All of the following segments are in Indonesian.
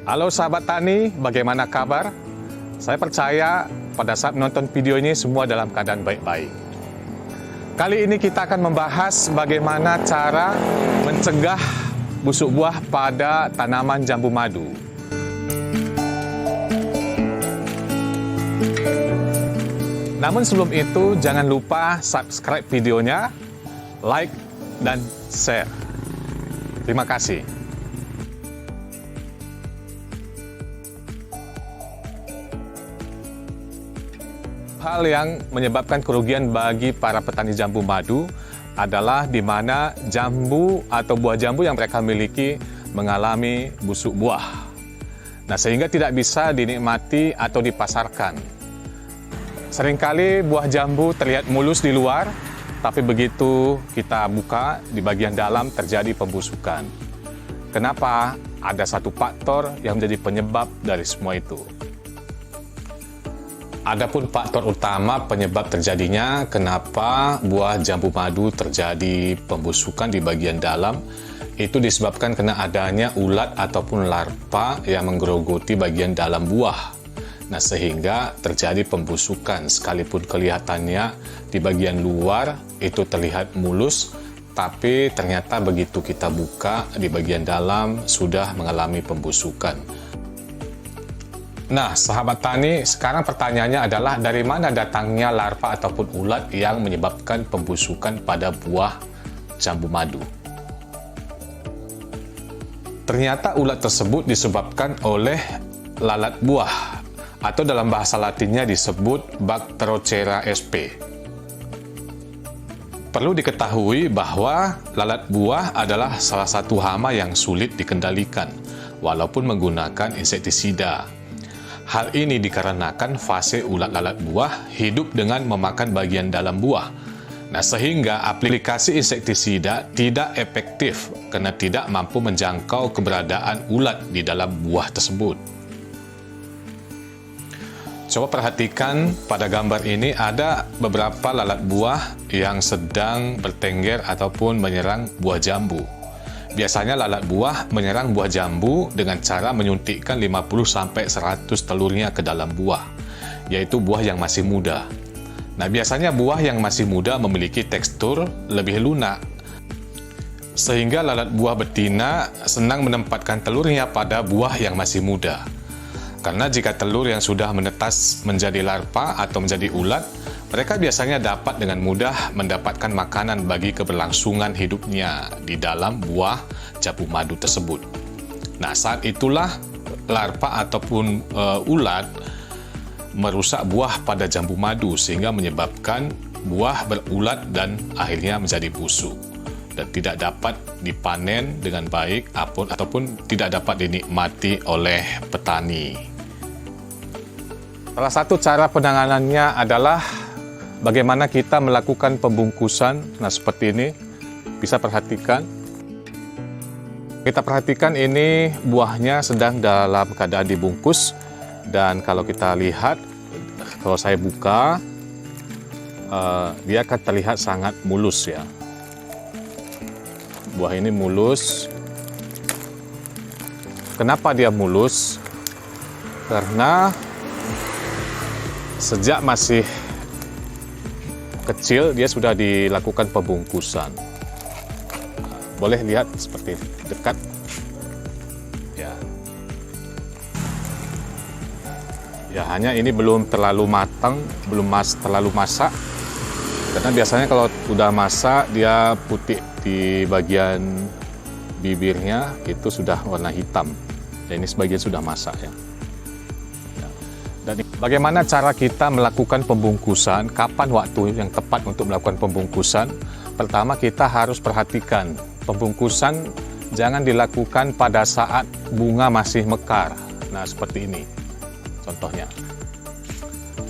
Halo sahabat tani, bagaimana kabar? Saya percaya pada saat menonton video ini semua dalam keadaan baik-baik. Kali ini kita akan membahas bagaimana cara mencegah busuk buah pada tanaman jambu madu. Namun sebelum itu, jangan lupa subscribe videonya, like, dan share. Terima kasih. Hal yang menyebabkan kerugian bagi para petani jambu madu adalah di mana jambu atau buah jambu yang mereka miliki mengalami busuk buah. Nah, sehingga tidak bisa dinikmati atau dipasarkan. Seringkali buah jambu terlihat mulus di luar, tapi begitu kita buka, di bagian dalam terjadi pembusukan. Kenapa? Ada satu faktor yang menjadi penyebab dari semua itu. Adapun faktor utama penyebab terjadinya kenapa buah jambu madu terjadi pembusukan di bagian dalam, itu disebabkan karena adanya ulat ataupun larva yang menggerogoti bagian dalam buah. Nah, sehingga terjadi pembusukan sekalipun kelihatannya di bagian luar itu terlihat mulus, tapi ternyata begitu kita buka di bagian dalam sudah mengalami pembusukan. Nah, sahabat tani, sekarang pertanyaannya adalah dari mana datangnya larva ataupun ulat yang menyebabkan pembusukan pada buah jambu madu? Ternyata ulat tersebut disebabkan oleh lalat buah, atau dalam bahasa latinnya disebut Bacterochera sp. Perlu diketahui bahwa lalat buah adalah salah satu hama yang sulit dikendalikan, walaupun menggunakan insektisida. Hal ini dikarenakan fase ulat lalat buah hidup dengan memakan bagian dalam buah. Nah, sehingga aplikasi insektisida tidak efektif karena tidak mampu menjangkau keberadaan ulat di dalam buah tersebut. Coba perhatikan pada gambar ini ada beberapa lalat buah yang sedang bertengger ataupun menyerang buah jambu. Biasanya lalat buah menyerang buah jambu dengan cara menyuntikkan 50-100 telurnya ke dalam buah, yaitu buah yang masih muda. Nah, biasanya buah yang masih muda memiliki tekstur lebih lunak, sehingga lalat buah betina senang menempatkan telurnya pada buah yang masih muda. Karena jika telur yang sudah menetas menjadi larva atau menjadi ulat, mereka biasanya dapat dengan mudah mendapatkan makanan bagi keberlangsungan hidupnya di dalam buah jambu madu tersebut. Nah, saat itulah larva ataupun ulat merusak buah pada jambu madu sehingga menyebabkan buah berulat dan akhirnya menjadi busuk dan tidak dapat dipanen dengan baik ataupun tidak dapat dinikmati oleh petani. Salah satu cara penanganannya adalah bagaimana kita melakukan pembungkusan. Nah, seperti ini, bisa perhatikan. Kita perhatikan ini buahnya sedang dalam keadaan dibungkus. Dan kalau kita lihat, kalau saya buka, dia akan terlihat sangat mulus ya. Buah ini mulus. Kenapa dia mulus? Karena sejak masih kecil dia sudah dilakukan pembungkusan. Boleh lihat seperti dekat ya. Ya, hanya ini belum terlalu matang, belum terlalu masak. Karena biasanya kalau sudah masak dia putih di bagian bibirnya itu sudah warna hitam. Ya, ini sebagian sudah masak ya. Dan bagaimana cara kita melakukan pembungkusan? Kapan waktu yang tepat untuk melakukan pembungkusan? Pertama, kita harus perhatikan pembungkusan jangan dilakukan pada saat bunga masih mekar. Nah, seperti ini contohnya.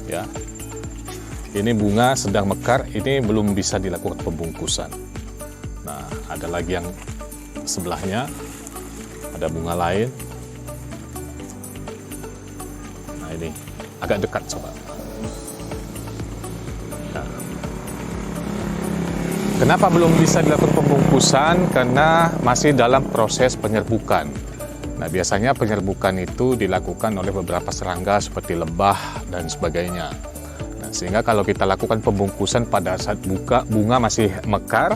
Ya. Ini bunga sedang mekar, ini belum bisa dilakukan pembungkusan. Nah, ada lagi yang sebelahnya, ada bunga lain. Nah, ini agak dekat coba. Nah. Kenapa belum bisa dilakukan pembungkusan? Karena masih dalam proses penyerbukan. Nah, biasanya penyerbukan itu dilakukan oleh beberapa serangga seperti lebah dan sebagainya. Nah, sehingga kalau kita lakukan pembungkusan pada saat bunga masih mekar,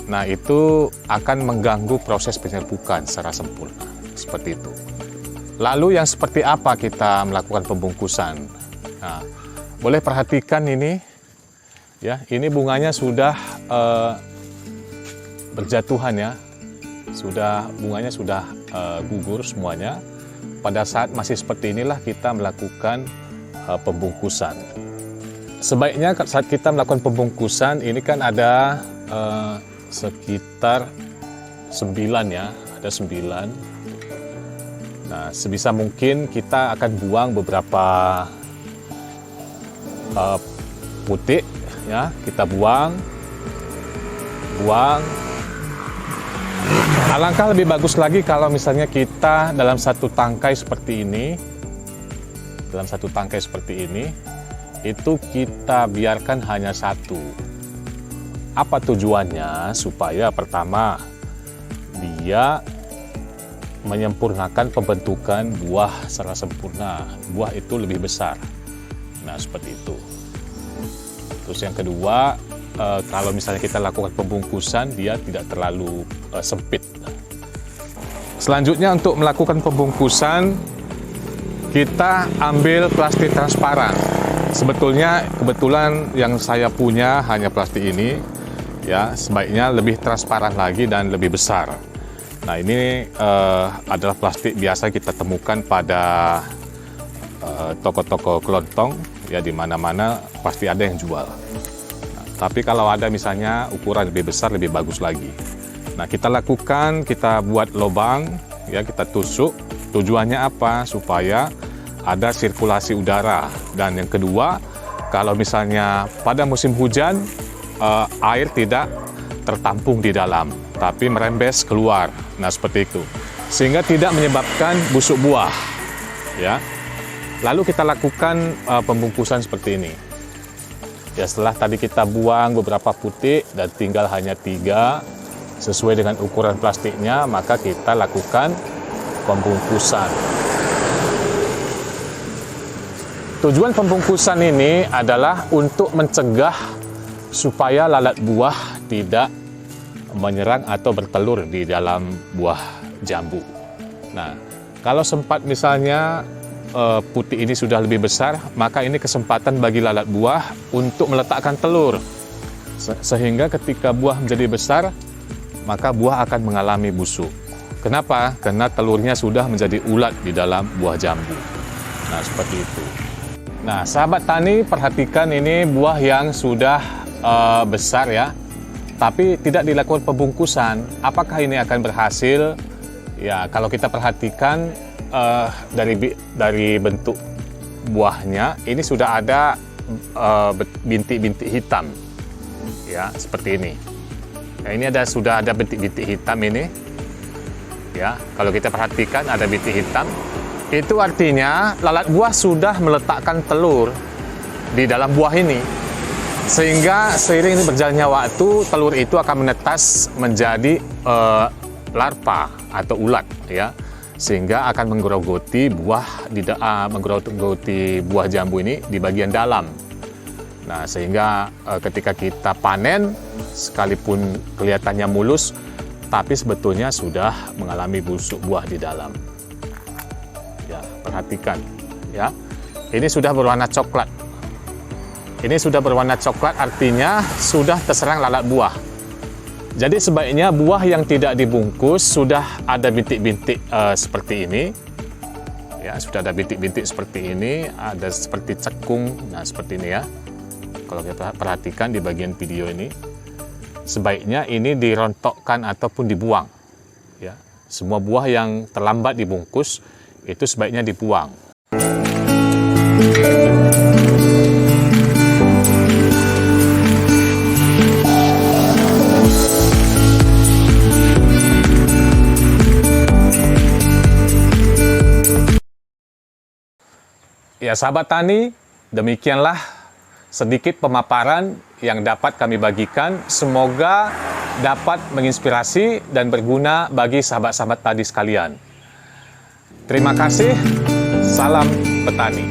nah itu akan mengganggu proses penyerbukan secara sempurna. Seperti itu. Lalu yang seperti apa kita melakukan pembungkusan? Nah, boleh perhatikan ini, ya, ini bunganya sudah berjatuhan ya, bunganya sudah gugur semuanya. Pada saat masih seperti inilah kita melakukan pembungkusan. Sebaiknya saat kita melakukan pembungkusan ini kan ada sekitar 9 ya, ada 9. Nah, sebisa mungkin kita akan buang beberapa putik ya, kita buang. Alangkah lebih bagus lagi kalau misalnya kita dalam satu tangkai seperti ini, itu kita biarkan hanya satu. Apa tujuannya? Supaya pertama, dia menyempurnakan pembentukan buah secara sempurna. Buah itu lebih besar. Nah, seperti itu. Terus yang kedua, kalau misalnya kita lakukan pembungkusan, dia tidak terlalu sempit. Selanjutnya untuk melakukan pembungkusan, kita ambil plastik transparan. Sebetulnya kebetulan yang saya punya hanya plastik ini, ya, sebaiknya lebih transparan lagi dan lebih besar. Nah, ini adalah plastik biasa kita temukan pada toko-toko kelontong, ya, di mana-mana pasti ada yang jual. Nah, tapi kalau ada misalnya ukuran lebih besar, lebih bagus lagi. Nah, kita buat lubang, ya, kita tusuk. Tujuannya apa? Supaya ada sirkulasi udara. Dan yang kedua, kalau misalnya pada musim hujan, air tidak tertampung di dalam, tapi merembes keluar. Nah, seperti itu. Sehingga tidak menyebabkan busuk buah. Ya. Lalu kita lakukan pembungkusan seperti ini. Ya, setelah tadi kita buang beberapa putik dan tinggal hanya 3, sesuai dengan ukuran plastiknya, maka kita lakukan pembungkusan. Tujuan pembungkusan ini adalah untuk mencegah supaya lalat buah tidak menyerang atau bertelur di dalam buah jambu. Nah, kalau sempat misalnya putik ini sudah lebih besar, maka ini kesempatan bagi lalat buah untuk meletakkan telur. Sehingga ketika buah menjadi besar, maka buah akan mengalami busuk. Kenapa? Karena telurnya sudah menjadi ulat di dalam buah jambu. Nah, seperti itu. Nah, sahabat tani, perhatikan ini buah yang sudah besar ya, tapi tidak dilakukan pembungkusan. Apakah ini akan berhasil? Ya, kalau kita perhatikan dari bentuk buahnya, ini sudah ada bintik-bintik hitam, ya, seperti ini. Nah, ini sudah ada bintik-bintik hitam ini, ya. Kalau kita perhatikan ada bintik hitam, itu artinya lalat buah sudah meletakkan telur di dalam buah ini. Sehingga seiring berjalannya waktu, telur itu akan menetas menjadi larva atau ulat, ya. Sehingga akan menggerogoti buah jambu ini di bagian dalam. Nah, sehingga ketika kita panen, sekalipun kelihatannya mulus, tapi sebetulnya sudah mengalami busuk buah di dalam. Ya, perhatikan, ya. Ini sudah berwarna coklat. Ini sudah berwarna coklat, artinya sudah terserang lalat buah. Jadi sebaiknya buah yang tidak dibungkus sudah ada bintik-bintik seperti ini. Ya, sudah ada bintik-bintik seperti ini, ada seperti cekung, nah seperti ini ya. Kalau kita perhatikan di bagian video ini, sebaiknya ini dirontokkan ataupun dibuang. Ya, semua buah yang terlambat dibungkus itu sebaiknya dibuang. Ya, sahabat tani, demikianlah sedikit pemaparan yang dapat kami bagikan. Semoga dapat menginspirasi dan berguna bagi sahabat-sahabat tadi sekalian. Terima kasih, salam petani.